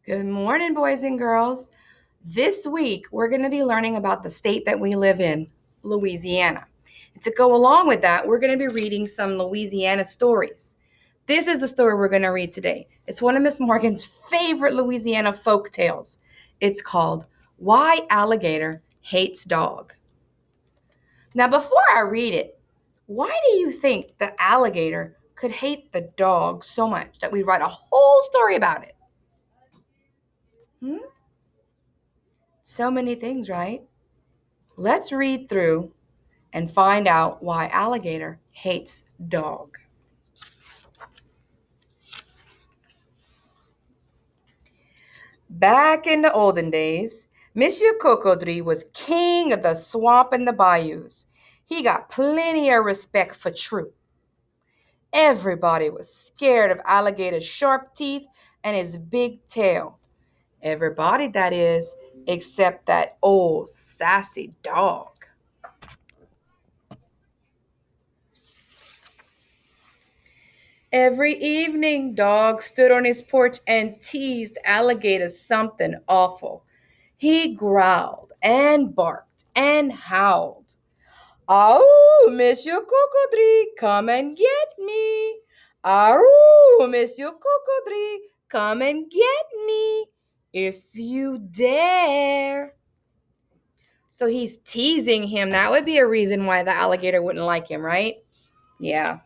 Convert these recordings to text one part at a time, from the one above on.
Good morning, boys and girls. This week, we're going to be learning about the state that we live in, Louisiana. And to go along with that, we're going to be reading some Louisiana stories. This is the story we're going to read today. It's one of Miss Morgan's favorite Louisiana folk tales. It's called Why Alligator Hates Dog. Now, before I read it, why do you think the alligator could hate the dog so much that we write a whole story about it? Hmm? So many things, right? Let's read through and find out why alligator hates dog. Back in the olden days, Monsieur Cocodrie was king of the swamp and the bayous. He got plenty of respect for truth. Everybody was scared of alligator's sharp teeth and his big tail. Everybody, that is, except that old sassy dog. Every evening, Dog stood on his porch and teased Alligator something awful. He growled and barked and howled. "Ow, Monsieur Cocodrie, come and get me. Ow, Monsieur Cocodrie, come and get me, if you dare." So he's teasing him. That would be a reason why the alligator wouldn't like him, right? Yeah.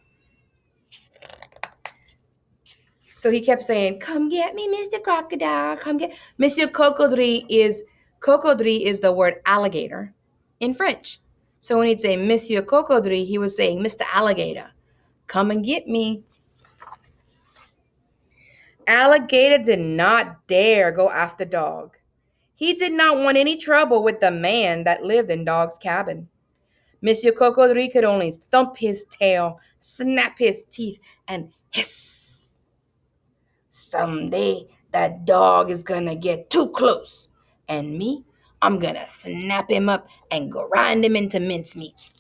So he kept saying, "Come get me, Mr. Crocodile. Come get." Monsieur Cocodrie is the word alligator in French. So when he'd say Monsieur Cocodrie, he was saying Mr. Alligator. Come and get me. Alligator did not dare go after Dog. He did not want any trouble with the man that lived in Dog's cabin. Monsieur Cocodrie could only thump his tail, snap his teeth, and hiss. "Someday that dog is gonna get too close, and me, I'm gonna snap him up and grind him into mincemeat."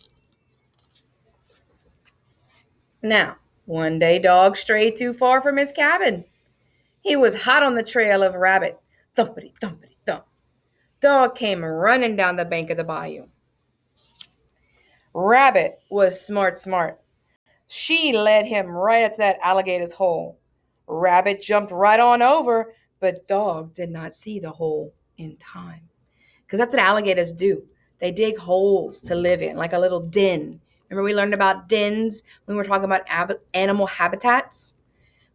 Now, one day Dog strayed too far from his cabin. He was hot on the trail of Rabbit. Thumpity, thumpity, thump. Dog came running down the bank of the bayou. Rabbit was smart. She led him right up to that alligator's hole. Rabbit jumped right on over, but Dog did not see the hole in time. Because that's what alligators do. They dig holes to live in, like a little den. Remember, we learned about dens when we were talking about animal habitats?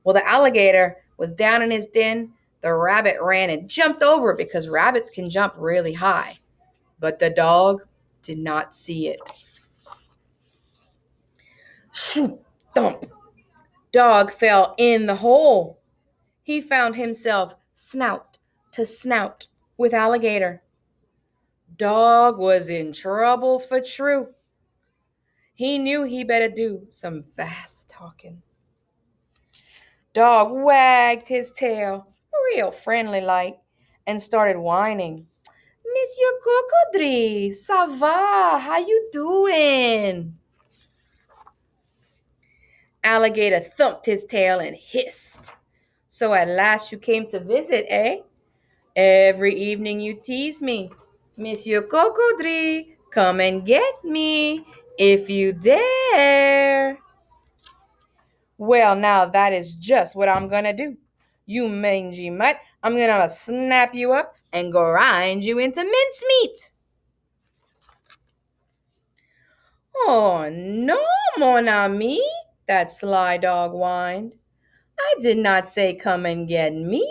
Well, the alligator was down in his den. The rabbit ran and jumped over because rabbits can jump really high. But the dog did not see it. Shoot, thump. Dog fell in the hole. He found himself snout to snout with alligator. Dog was in trouble for true. He knew he better do some fast talking. Dog wagged his tail, real friendly like, and started whining. "Monsieur Cocodrie, ça va? How you doing?" Alligator thumped his tail and hissed. "So at last you came to visit, eh? Every evening you tease me. Monsieur Cocodrie, come and get me, if you dare." "Well, now that is just what I'm gonna do. You mangy mutt, I'm gonna snap you up and grind you into mincemeat." "Oh, no, mon ami," that sly dog whined. "I did not say come and get me.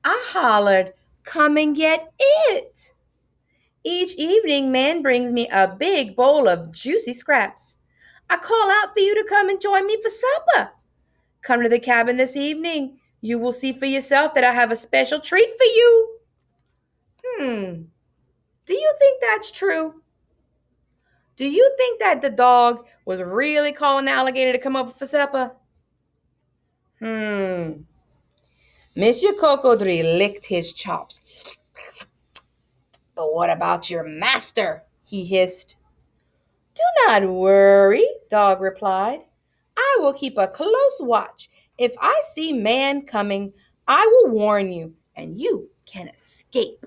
I hollered, come and get it. Each evening, man brings me a big bowl of juicy scraps. I call out for you to come and join me for supper. Come to the cabin this evening. You will see for yourself that I have a special treat for you." Do you think that's true? Do you think that the dog was really calling the alligator to come over for supper? Monsieur Cocodrie licked his chops. "But what about your master?" he hissed. "Do not worry," Dog replied. "I will keep a close watch. If I see man coming, I will warn you, and you can escape.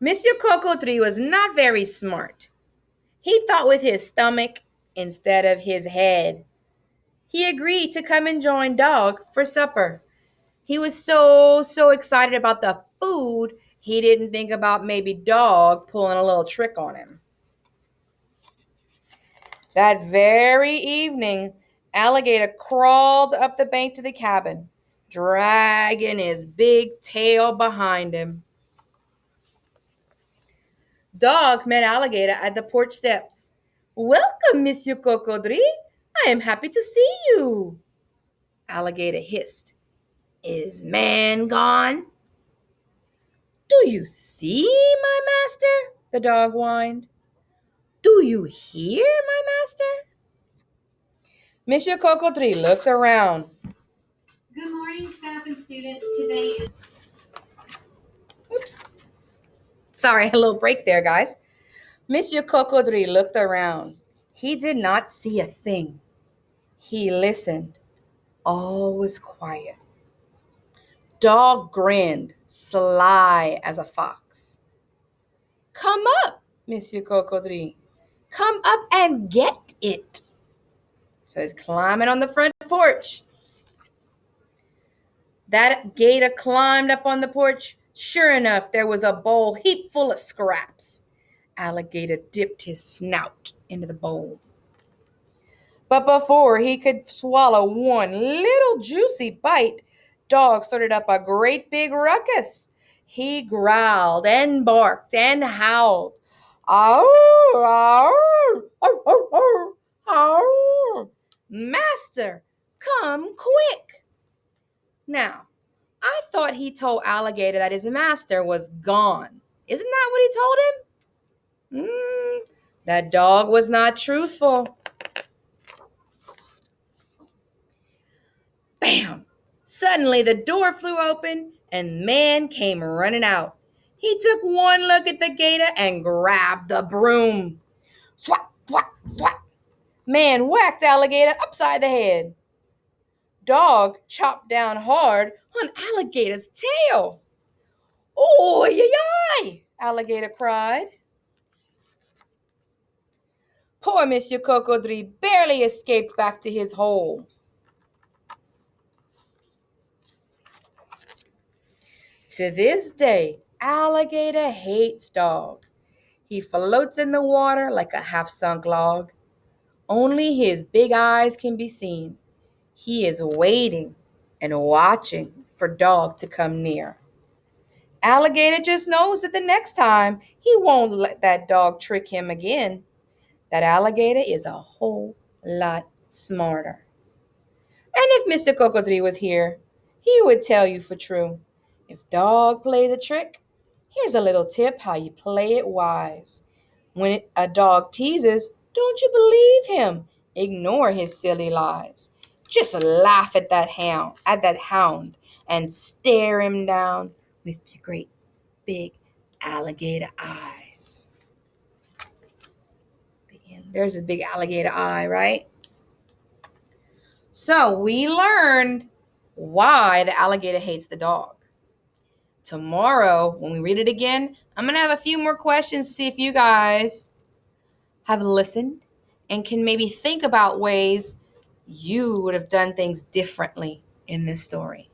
Monsieur Coco-Tree was not very smart. He thought with his stomach instead of his head. He agreed to come and join Dog for supper. He was so excited about the food, he didn't think about maybe Dog pulling a little trick on him. That very evening, Alligator crawled up the bank to the cabin, dragging his big tail behind him. Dog met Alligator at the porch steps. "Welcome, Monsieur Cocodrie. I am happy to see you." Alligator hissed. "Is man gone?" "Do you see, my master?" the dog whined. "Do you hear, my master?" Monsieur Cocodrie looked around. Good morning, staff and students. Today is... Oops. Sorry, a little break there, guys. Monsieur Cocodrie looked around. He did not see a thing. He listened. All was quiet. Dog grinned, sly as a fox. "Come up, Monsieur Cocodrie. Come up and get it." So he's climbing on the front porch. That gator climbed up on the porch. Sure enough, there was a bowl heaped full of scraps. Alligator dipped his snout into the bowl. But before he could swallow one little juicy bite, Dog started up a great big ruckus. He growled and barked and howled. "Ow, ow, ow, ow, ow, ow. Master, come quick." Now, I thought he told Alligator that his master was gone. Isn't that what he told him? That dog was not truthful. Bam! Suddenly the door flew open and man came running out. He took one look at the gator and grabbed the broom. Swat, swat, swat. Man whacked Alligator upside the head. Dog chopped down hard on Alligator's tail. "Oh, yay! Alligator cried. Poor Monsieur Cocodrie barely escaped back to his hole. To this day, Alligator hates Dog. He floats in the water like a half-sunk log. Only his big eyes can be seen. He is waiting and watching for Dog to come near. Alligator just knows that the next time he won't let that dog trick him again. That alligator is a whole lot smarter. And if Mr. Cocodrie was here, he would tell you for true. If Dog plays a trick, here's a little tip how you play it wise. When a dog teases, don't you believe him. Ignore his silly lies. Just laugh at that hound, and stare him down with your great big alligator eyes. There's his big alligator eye, right? So we learned why the alligator hates the dog. Tomorrow, when we read it again, I'm going to have a few more questions to see if you guys have listened and can maybe think about ways you would have done things differently in this story.